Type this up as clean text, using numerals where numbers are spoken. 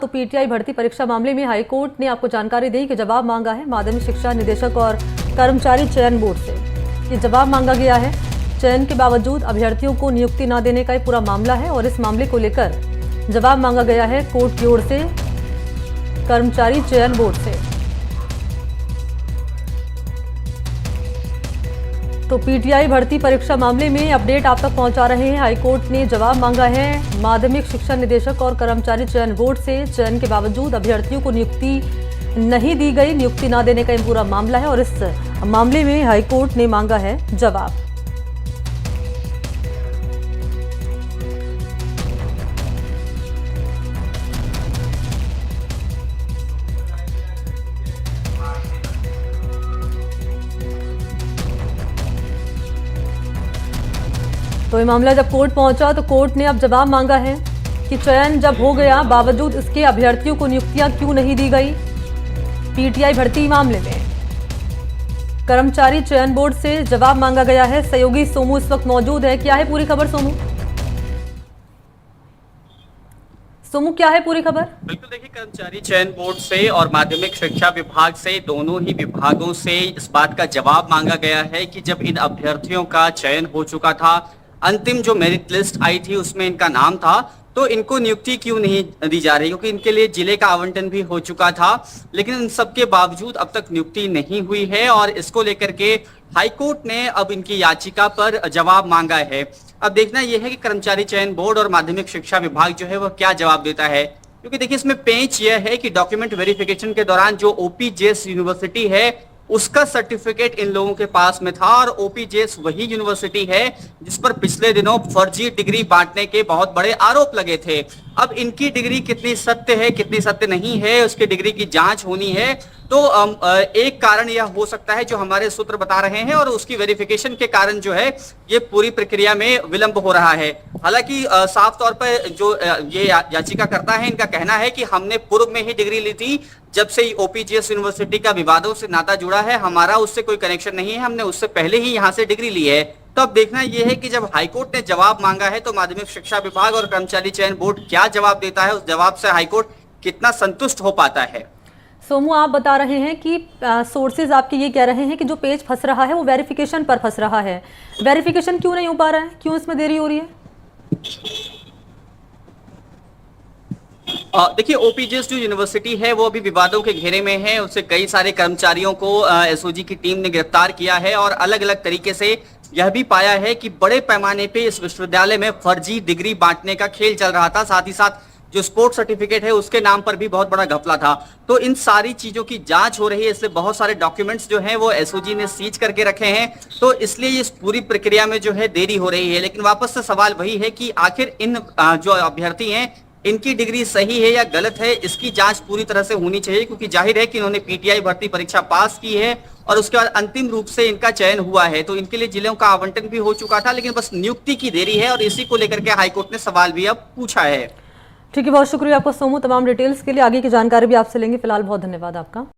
तो पीटीआई भर्ती परीक्षा मामले में हाईकोर्ट ने आपको जानकारी दी कि जवाब मांगा है माध्यमिक शिक्षा निदेशक और कर्मचारी चयन बोर्ड से। ये जवाब मांगा गया है। चयन के बावजूद अभ्यर्थियों को नियुक्ति न देने का ये पूरा मामला है और इस मामले को लेकर जवाब मांगा गया है कोर्ट की ओर से कर्मचारी चयन बोर्ड से। तो पीटीआई भर्ती परीक्षा मामले में अपडेट आप तक पहुंचा रहे हैं। हाईकोर्ट ने जवाब मांगा है माध्यमिक शिक्षा निदेशक और कर्मचारी चयन बोर्ड से। चयन के बावजूद अभ्यर्थियों को नियुक्ति नहीं दी गई। नियुक्ति न देने का ये पूरा मामला है और इस मामले में हाईकोर्ट ने मांगा है जवाब। तो ये मामला जब कोर्ट पहुंचा तो कोर्ट ने अब जवाब मांगा है कि चयन जब हो गया बावजूद इसके अभ्यर्थियों को नियुक्तियां क्यों नहीं दी गई। पीटीआई भर्ती मामले में कर्मचारी चयन बोर्ड से जवाब मांगा गया है। सहयोगी सोमू इस वक्त मौजूद है। क्या है पूरी खबर सोमू? सोमू क्या है पूरी खबर? बिल्कुल, देखिए, कर्मचारी चयन बोर्ड से और माध्यमिक शिक्षा विभाग से, दोनों ही विभागों से इस बात का जवाब मांगा गया है कि जब इन अभ्यर्थियों का चयन हो चुका था, अंतिम जो मेरिट लिस्ट आई थी उसमें इनका नाम था, तो इनको नियुक्ति क्यों नहीं दी जा रही, क्योंकि इनके लिए जिले का आवंटन भी हो चुका था। लेकिन इन सबके बावजूद अब तक नियुक्ति नहीं हुई है और इसको लेकर के हाईकोर्ट ने अब इनकी याचिका पर जवाब मांगा है। अब देखना यह है कि कर्मचारी चयन बोर्ड और माध्यमिक शिक्षा विभाग जो है वह क्या जवाब देता है, क्योंकि देखिए इसमें पेंच यह है कि डॉक्यूमेंट वेरिफिकेशन के दौरान जो ओपीजेएस यूनिवर्सिटी है उसका सर्टिफिकेट इन लोगों के पास में था और ओपीजेएस वही यूनिवर्सिटी है जिस पर पिछले दिनों फर्जी डिग्री बांटने के बहुत बड़े आरोप लगे थे। अब इनकी डिग्री कितनी सत्य है कितनी सत्य नहीं है, उसकी डिग्री की जांच होनी है। तो एक कारण यह हो सकता है जो हमारे सूत्र बता रहे हैं और उसकी वेरिफिकेशन के कारण जो है ये पूरी प्रक्रिया में विलंब हो रहा है। हालांकि साफ तौर पर जो ये याचिकाकर्ता है इनका कहना है कि हमने पूर्व में ही डिग्री ली थी, जब से ओपीजेएस यूनिवर्सिटी का विवादों से नाता जुड़ा है, हमारा उससे कोई कनेक्शन नहीं है, हमने उससे पहले ही यहाँ से डिग्री ली है। तो अब देखना यह है कि जब हाईकोर्ट ने जवाब मांगा है तो माध्यमिक शिक्षा विभाग और कर्मचारी चयन बोर्ड क्या जवाब देता है, उस जवाब से हाईकोर्ट कितना संतुष्ट हो पाता है। सोमू, आप बता रहे हैं कि सोर्सेज आपके ये कह रहे हैं कि जो पेज फंस रहा है वो वेरिफिकेशन पर फंस रहा है। वेरिफिकेशन क्यों नहीं हो पा रहा है, क्यों इसमें देरी हो रही है? देखिए, ओपीजेएस जो यूनिवर्सिटी है वो अभी विवादों के घेरे में है। उससे कई सारे कर्मचारियों को एसओजी की टीम ने गिरफ्तार किया है और अलग अलग तरीके से यह भी पाया है कि बड़े पैमाने पे इस विश्वविद्यालय में फर्जी डिग्री बांटने का खेल चल रहा था। साथ ही साथ जो स्पोर्ट्स सर्टिफिकेट है उसके नाम पर भी बहुत बड़ा घपला था। तो इन सारी चीजों की जांच हो रही है, इसलिए बहुत सारे डॉक्यूमेंट्स जो हैं वो एसओजी ने सीज करके रखे हैं। तो इसलिए इस पूरी प्रक्रिया में जो है देरी हो रही है। लेकिन वापस से सवाल वही है कि आखिर इन जो अभ्यर्थी हैं इनकी डिग्री सही है या गलत है, इसकी जांच पूरी तरह से होनी चाहिए, क्योंकि जाहिर है कि इन्होंने पीटीआई भर्ती परीक्षा पास की है और उसके बाद अंतिम रूप से इनका चयन हुआ है। तो इनके लिए जिलों का आवंटन भी हो चुका था, लेकिन बस नियुक्ति की देरी है और इसी को लेकर के हाईकोर्ट ने सवाल भी अब पूछा है। ठीक है, बहुत शुक्रिया आपका सोमू, तमाम डिटेल्स के लिए। आगे की जानकारी भी आपसे लेंगे। फिलहाल बहुत धन्यवाद आपका।